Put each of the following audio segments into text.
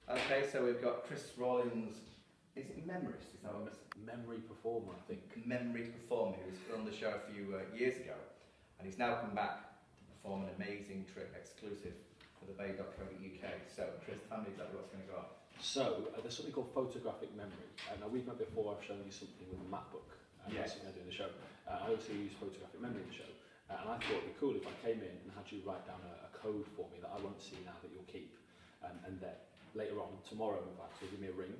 Okay, so we've got Chris Rawlins. Is it memorist? Is that what it's? Memory performer, I think. Memory performer. He was on the show a few years ago, and he's now come back to perform an amazing trick exclusive for the bay.co.uk. So, Chris, tell me exactly what's going to go on. So, there's something called photographic memory. Now, we've met before, I've shown you something with a MacBook. That's something I do in the show. I also use photographic memory in the show. And I thought it'd be cool if I came in and had you write down a code for me that I won't see now that you'll keep. And then later on, tomorrow in fact, you'll give me a ring.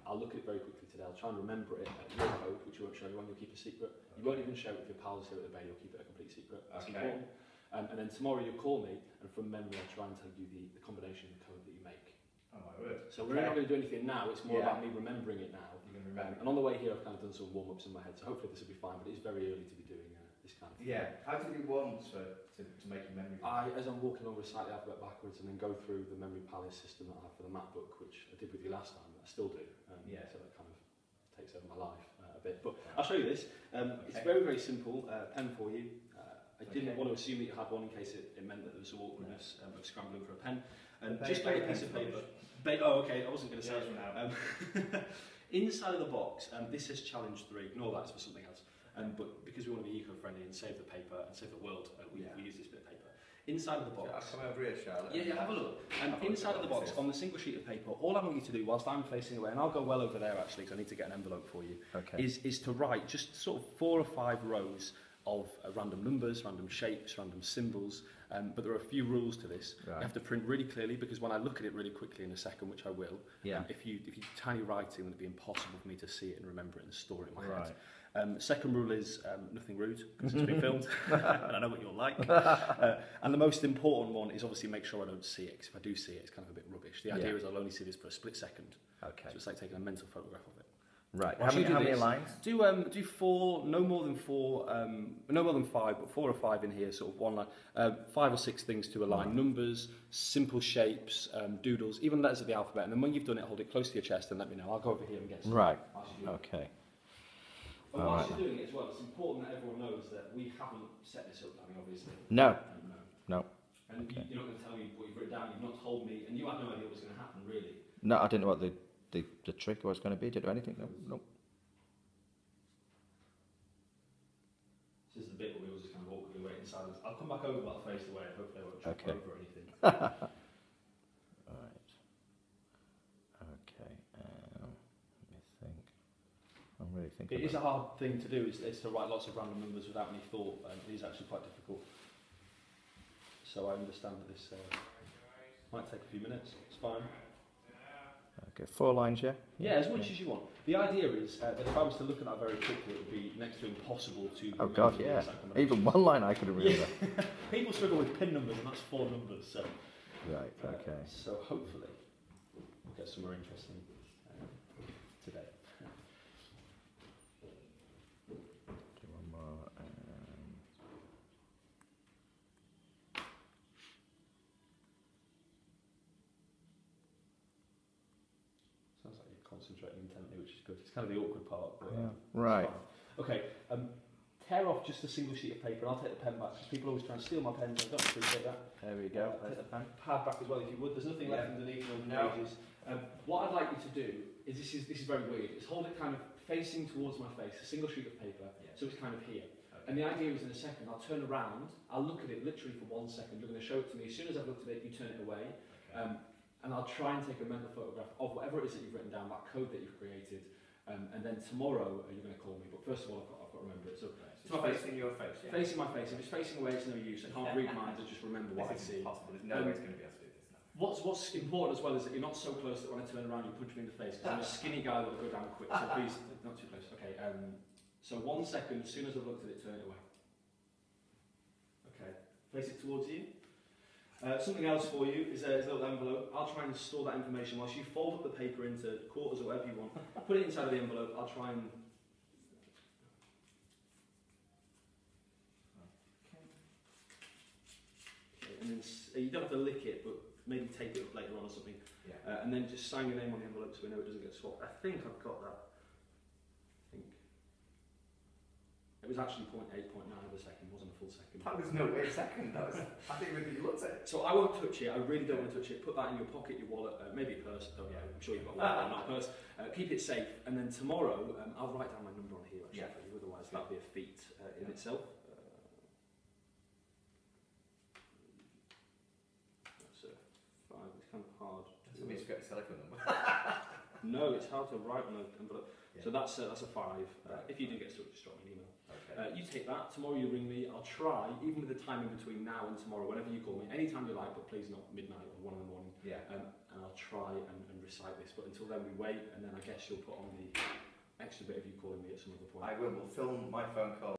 I'll look at it very quickly today. I'll try and remember it. Your code, which you won't show anyone, you'll keep a secret. You won't even share it with your pals here at the Bay, you'll keep it a complete secret. That's important. And then tomorrow you'll call me, and from memory I'll try and tell you the combination of the code that you make. Oh my word. So we're not going to do anything now, it's more about me remembering it now. You're going to remember. And on the way here I've kind of done some warm-ups in my head, so hopefully this will be fine, but it's very early to be doing this kind of thing. Yeah, how do you do warm-ups to make your memory? As I'm walking along, recite the alphabet backwards and then go through the memory palace system that I have for the MacBook, which I did with you last time, I still do. So that kind of takes over my life a bit. But I'll show you this. It's very, very simple. Pen for you. I didn't want to assume that you had one in case it meant that there was some awkwardness of scrambling for a pen. Just like a piece of paper. Oh, okay, I wasn't going to say it now. Inside of the box, this says challenge 3. Ignore that, it's for something else. But because we want to be eco-friendly and save the paper and save the world, we use this bit of paper. Inside of the box. I'll come over here, Charlotte. Yeah, have a look. Inside of the box, on the single sheet of paper, all I want you to do, whilst I'm facing away, and I'll go well over there actually, because I need to get an envelope for you, is to write just sort of 4 or 5 rows of random numbers, random shapes, random symbols, but there are a few rules to this. Right. You have to print really clearly, because when I look at it really quickly in a second, which I will, if you tiny writing, then it'd be impossible for me to see it and remember it and store it in my head. Second rule is nothing rude, because it's been filmed, and I know what you're like. And the most important one is obviously make sure I don't see it, because if I do see it, it's kind of a bit rubbish. The idea is I'll only see this for a split second. Okay. So it's like taking a mental photograph of it. Right. How many lines? Do 4, no more than 4, no more than 5, but 4 or 5 in here, sort of one line. 5 or 6 things to a line. Numbers, simple shapes, doodles, even letters of the alphabet. And then when you've done it, hold it close to your chest and let me know. I'll go over here and get some. Right. Okay. But whilst you're doing it as well, it's important that everyone knows that we haven't set this up, I mean, obviously. No. And you're not going to tell me what you've written down, you've not told me, and you had no idea what was going to happen, really. No, I didn't know what the trick was going to be. Did you do anything? No. This is the bit where we all just kind of awkwardly wait in silence. I'll come back over, but I'll face away, and hopefully I won't trip over anything. Right. Okay. Let me think. I'm really thinking. It is a hard thing to do, is to write lots of random numbers without any thought. It is actually quite difficult. So I understand that this might take a few minutes. It's fine. Okay, 4 lines, yeah? Yeah, as much as you want. The idea is that if I was to look at that very quickly, it would be next to impossible to remember. Oh God, yeah. Even one line I could remember. Yeah. People struggle with pin numbers, and that's 4 numbers. So. Right. Okay. So hopefully we'll get somewhere interesting today. Do one more. Sounds like you're concentrating intently, which is good. It's kind of the awkward part. But, right. Okay. Tear off just a single sheet of paper, and I'll take the pen back, because people always try and steal my pens. I don't appreciate that. There we go. Take the pad back as well, if you would. There's nothing left underneath all the pages. What I'd like you to do is, this is very weird, is hold it kind of facing towards my face, a single sheet of paper, so it's kind of here. And the idea is, in a second, I'll turn around, I'll look at it literally for 1 second, you're going to show it to me. As soon as I've looked at it, you turn it away. And I'll try and take a mental photograph of whatever it is that you've written down, that code that you've created. And then tomorrow you're going to call me, but first of all I've got to remember it. So facing your face, yeah? Facing my face. If it's facing away, it's no use. I can't read minds, I just remember what I see. Impossible. There's no way it's going to be able to do this now. What's important as well is that you're not so close that when I turn around you punch me in the face, because I'm a skinny guy that will go down quick, so please, not too close. Okay, so 1 second, as soon as I've looked at it, turn it away. Okay, face it towards you. Something else for you is a little envelope. I'll try and store that information whilst you fold up the paper into quarters or whatever you want. Put it inside of the envelope. I'll try and... Okay, and then you don't have to lick it, but maybe tape it up later on or something. Yeah. And then just sign your name on the envelope so we know it doesn't get swapped. I think I've got that. It was actually 0.8, 0.9 of a second, wasn't a full second. That was no way a second. That was, I think you looked at it. So I won't touch it. I really don't want to touch it. Put that in your pocket, your wallet, maybe a purse. Don't know. I'm sure you've got a wallet, not a purse. Keep it safe. And then tomorrow, I'll write down my number on here actually for you. Otherwise, that'll be a feat in itself. That's a 5. It's kind of hard. Somebody's got a telephone number. No, it's hard to write on an envelope. Yeah. So that's a 5. If you do get stuck, just drop me an email. Okay. You take that. Tomorrow you ring me. I'll try, even with the time in between now and tomorrow, whenever you call me, anytime you like, but please not midnight or 1 in the morning. Yeah. And I'll try and recite this. But until then, we wait, and then I guess you'll put on the extra bit of you calling me at some other point. I will. We'll film my phone call.